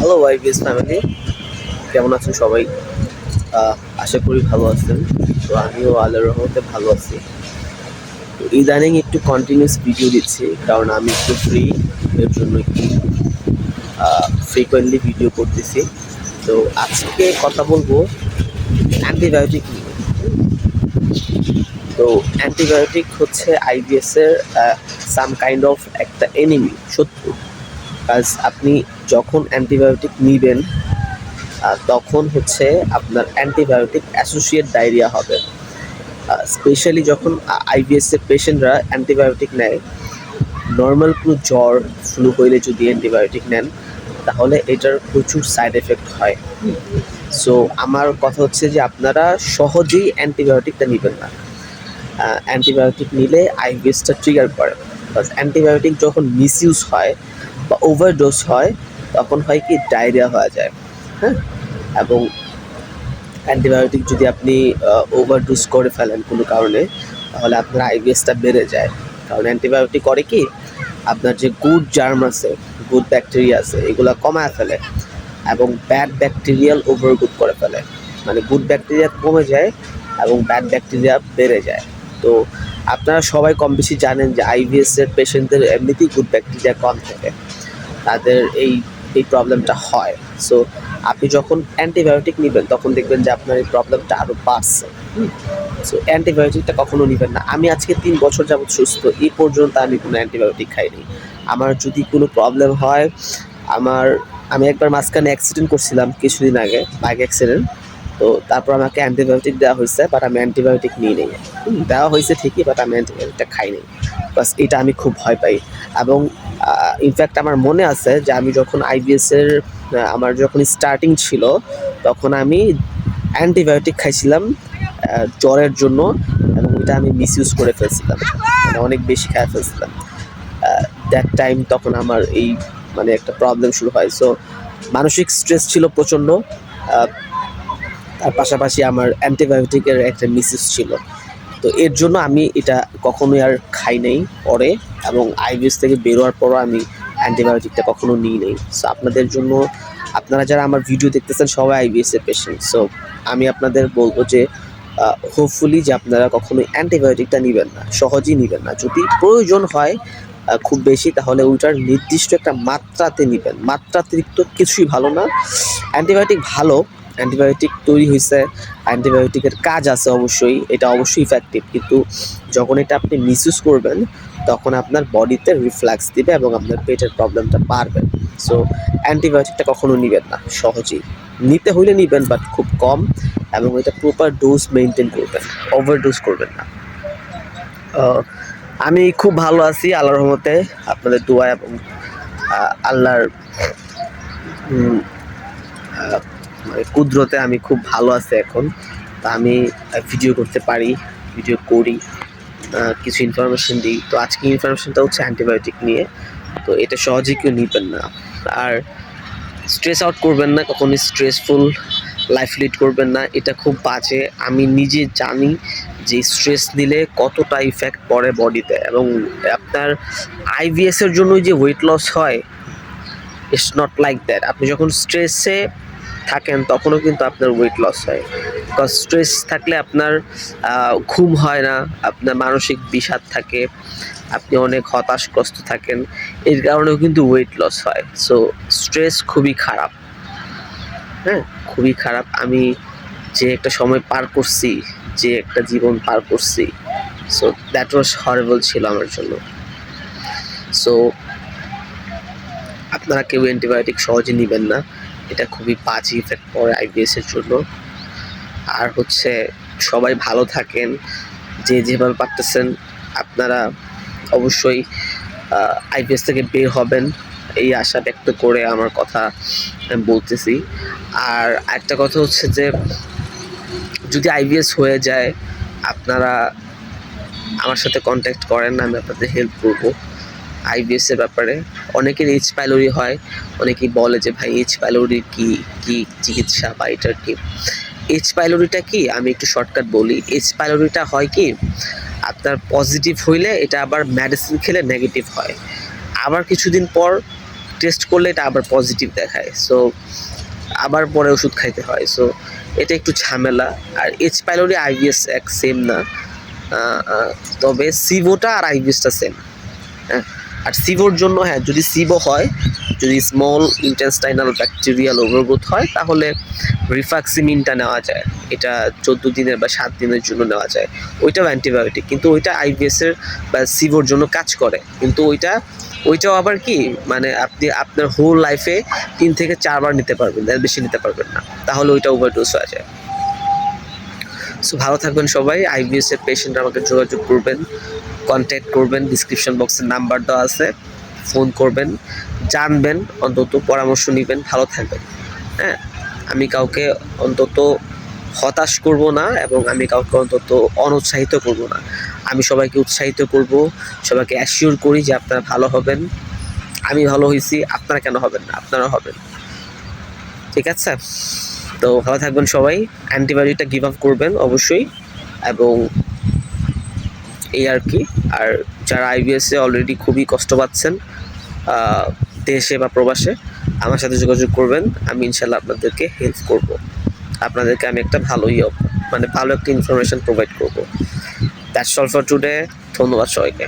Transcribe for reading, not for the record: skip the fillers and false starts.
Hello ওয়াইবিএস family, কেমন আছেন সবাই? আশা করি ভালো আছেন। তো আমিও আল্লাহর রহমতে ভালো আছি। তো ইদানিং একটু কন্টিনিউস ভিডিও দিচ্ছি, কারণ আমি একটু ফ্রি, এর জন্য একটু ফ্রিকোয়েন্টলি ভিডিও করতেছি। তো আজকে কথা বলবো অ্যান্টিবায়োটিক নিয়ে। তো অ্যান্টিবায়োটিক হচ্ছে আইবিএসের সাম কাইন্ড অফ একটা এনিমি, শত্রু। কাজ আপনি যখন অ্যান্টিবায়োটিক নিবেন তখন হচ্ছে আপনার অ্যান্টিবায়োটিক অ্যাসোসিয়েট ডায়রিয়া হবে। স্পেশালি যখন আইবিএসের পেশেন্টরা অ্যান্টিবায়োটিক নেয়, নর্মাল কোনো জ্বর ফ্লু হইলে যদি অ্যান্টিবায়োটিক নেন তাহলে এটার প্রচুর সাইড এফেক্ট হয়। সো আমার কথা হচ্ছে যে আপনারা সহজেই অ্যান্টিবায়োটিকটা নেবেন না। অ্যান্টিবায়োটিক নিলে আইবিএসটা ট্রিগার করে। বাস অ্যান্টিবায়োটিক যখন মিসইউজ হয় বা ওভারডোজ হয় তখন হয় কি ডায়রিয়া হয়ে যায়। হ্যাঁ, এবং অ্যান্টিবায়োটিক যদি আপনি ওভারডোজ করে ফেলেন কোনো কারণে, তাহলে আপনার আইবিএসটা বেড়ে যায়। কারণ অ্যান্টিবায়োটিক করে কি, আপনার যে গুড জার্ম আছে, গুড ব্যাকটেরিয়া আছে, এগুলো কমায় ফেলে এবং ব্যাড ব্যাকটেরিয়াল ওভারগুড করে ফেলে। মানে গুড ব্যাকটেরিয়া কমে যায় এবং ব্যাড ব্যাকটেরিয়া বেড়ে যায়। তো আপনারা সবাই কম বেশি জানেন যে আইবিএসের পেশেন্টদের এমনিতেই গুড ব্যাকটেরিয়া কম থাকে, তাদের এই প্রবলেমটা হয়। সো আপনি যখন অ্যান্টিবায়োটিক নেবেন তখন দেখবেন যে আপনার এই প্রবলেমটা আরও বাড়ছে। সো অ্যান্টিবায়োটিকটা কখনো নেবেন না। আমি আজকে 3 বছর যাবৎ সুস্থ, এই পর্যন্ত আমি কোনো অ্যান্টিবায়োটিক খাইনি। আমার যদি কোনো প্রবলেম হয়, আমি একবার মাঝখানে অ্যাক্সিডেন্ট করছিলাম কিছুদিন আগে, বাইক অ্যাক্সিডেন্ট। তো তারপর আমাকে অ্যান্টিবায়োটিক দেওয়া হয়েছে, বাট আমি অ্যান্টিবায়োটিক নিই নেই। দেওয়া হয়েছে ঠিকই, বাট আমি অ্যান্টিবায়োটিকটা খাইনি। বাস এটা আমি খুব ভয় পাই। এবং ইনফ্যাক্ট আমার মনে আছে যে আমি যখন আইবিএসের আমার যখন স্টার্টিং ছিল, তখন আমি অ্যান্টিবায়োটিক খাইছিলাম জ্বরের জন্য, এবং এটা আমি মিসইউজ করে ফেলছিলাম, মানে অনেক বেশি খেয়ে ফেলছিলাম। দ্যাট টাইম তখন আমার এই মানে একটা প্রবলেম শুরু হয়। সো মানসিক স্ট্রেস ছিল প্রচণ্ড। তার পাশাপাশি আমার অ্যান্টিবায়োটিকের একটা মিসইউজ ছিল। তো এর জন্য আমি এটা কখনোই আর খাই নাই পরে, এবং আইবিএস থেকে বেরোয়ার পরও আমি অ্যান্টিবায়োটিকটা কখনো নিই নেই। সো আপনাদের জন্য, আপনারা যারা আমার ভিডিও দেখতেছেন সবাই আইবিএসের পেশেন্ট, সো আমি আপনাদের বলবো যে হোপফুলি যে আপনারা কখনোই অ্যান্টিবায়োটিকটা নেবেন না, সহজেই নেবেন না। যদি প্রয়োজন হয় খুব বেশি, তাহলে ওইটার নির্দিষ্ট একটা মাত্রাতে নেবেন। মাত্রাতিরিক্ত কিছুই ভালো না। অ্যান্টিবায়োটিক ভালো, অ্যান্টিবায়োটিক তৈরি হয়েছে, অ্যান্টিবায়োটিকের কাজ আছে অবশ্যই, এটা অবশ্যই ইফেক্টিভ, কিন্তু যখন এটা আপনি মিসইউজ করবেন তখন আপনার বডিতে রিফ্লাক্স দিবে এবং আপনার পেটের প্রবলেমটা বাড়বে। সো অ্যান্টিবায়োটিকটা কখনো নেবেন না, সহজেই নিতে হইলে নেবেন, বাট খুব কম, এবং এটা প্রপার ডোজ মেনটেন করবেন, ওভারডোজ করবেন না। আমি খুব ভালো আছি আল্লাহর রহমতে, আপনাদের দোয়া এবং আল্লাহর মানে কুদরতে আমি খুব ভালো আছি এখন। তা আমি ভিডিও করতে পারি, ভিডিও করি, কিছু ইনফরমেশন দিই। তো আজকে ইনফরমেশনটা হচ্ছে অ্যান্টিবায়োটিক নিয়ে। তো এটা সহজে কেউ নিবেন না। আর স্ট্রেস আউট করবেন না, কখনোই স্ট্রেসফুল লাইফ লিড করবেন না, এটা খুব বাজে। আমি নিজে জানি যে স্ট্রেস নিলে কতটা ইফেক্ট পড়ে বডিতে, এবং আপনার আইবিএসের জন্যই যে ওয়েট লস হয়, ইটস নট লাইক দ্যাট। আপনি যখন স্ট্রেসে থাকেন তখনও কিন্তু আপনার ওয়েট লস হয়। বিকজ স্ট্রেস থাকলে আপনার ঘুম হয় না, আপনার মানসিক বিষাদ থাকে, আপনি অনেক হতাশগ্রস্ত থাকেন, এর কারণেও কিন্তু ওয়েট লস হয়। সো স্ট্রেস খুবই খারাপ, হ্যাঁ, খুবই খারাপ। আমি যে একটা সময় পার করছি, যে একটা জীবন পার করছি, সো দ্যাট ওয়াজ হরেবল ছিল আমার জন্য। সো আপনারা কেউ অ্যান্টিবায়োটিক সহজে নেবেন না, এটা খুবই বাজে ইফেক্ট পড়ে আইবিএসের জন্য। আর হচ্ছে সবাই ভালো থাকেন, যে যেভাবে পারতেছেন আপনারা অবশ্যই আইবিএস থেকে বের হবেন, এই আশা ব্যক্ত করে আমার কথা বলতেছি। আর একটা কথা হচ্ছে যে যদি আইবিএস হয়ে যায়, আপনারা আমার সাথে কন্ট্যাক্ট করেন, আমি আপনাদের হেল্প করবো আইবিএসের ব্যাপারে। অনেকের এইচ পাইলোরি হয়, অনেকেই বলে যে ভাই এইচ পাইলোরির কি কি চিকিৎসা বা এটার কি। এইচ পাইলোরিটা কি, আমি একটু শর্টকাট বলি। এইচ পাইলোরিটা হয় কি, আপনার পজিটিভ হইলে এটা আবার মেডিসিন খেলে নেগেটিভ হয়, আবার কিছুদিন পর টেস্ট করলে এটা আবার পজিটিভ দেখায়, সো আবার পরে ওষুধ খাইতে হয়। সো এটা একটু ঝামেলা। আর এইচ পাইলোরি আইভিএস এক সেম না, তবে সিভোটা আর আইভিএসটা সেম। হ্যাঁ, আর সিভোর জন্য হ্যাঁ, যদি সিভো হয়, যদি স্মল ইন্টেস্টাইনাল ব্যাকটেরিয়াল ওভারগ্রোথ হয়, তাহলে রিফ্যাক্সিমিনটা নেওয়া যায়। এটা 14 দিনের বা 7 দিনের জন্য নেওয়া যায়। ওইটাও অ্যান্টিবায়োটিক, কিন্তু ওইটা আইভিএসের বা সিভোর জন্য কাজ করে। কিন্তু ওইটাও আবার কি, মানে আপনি আপনার হোল লাইফে 3 থেকে 4 বার নিতে পারবেন, এর বেশি নিতে পারবেন না, তাহলে ওইটা ওভারডোজ হয়ে যায়। সো ভালো থাকবেন সবাই। আইভিএস এর পেশেন্ট আমাকে যোগাযোগ করবেন, কন্ট্যাক্ট করবেন, ডিসক্রিপশন বক্সে নাম্বার দেওয়া আছে, ফোন করবেন, জানবেন, অন্তত পরামর্শ নেবেন, ভালো থাকবেন। হ্যাঁ, আমি কাউকে অন্তত হতাশ করব না, এবং আমি কাউকে অন্তত অনুৎসাহিত করব না। আমি সবাইকে উৎসাহিত করব, সবাইকে অ্যাসিওর করি যে আপনারা ভালো হবেন। আমি ভালো হয়েছি, আপনারা কেন হবেন না? আপনারা হবেন। ঠিক আছে, তো ভালো থাকবেন সবাই। অ্যান্টিবায়োটিকটা গিভ আপ করবেন অবশ্যই, এবং এই আর কি। আর যারা আইবিএসে অলরেডি খুবই কষ্ট পাচ্ছেন দেশে বা প্রবাসে, আমার সাথে যোগাযোগ করবেন। আমি ইনশাল্লাহ আপনাদেরকে হেল্প করব, আপনাদেরকে আমি একটা ভালো মানে ভালো একটা ইনফরমেশন প্রোভাইড করব। That's all for today. ধন্যবাদ সবাইকে।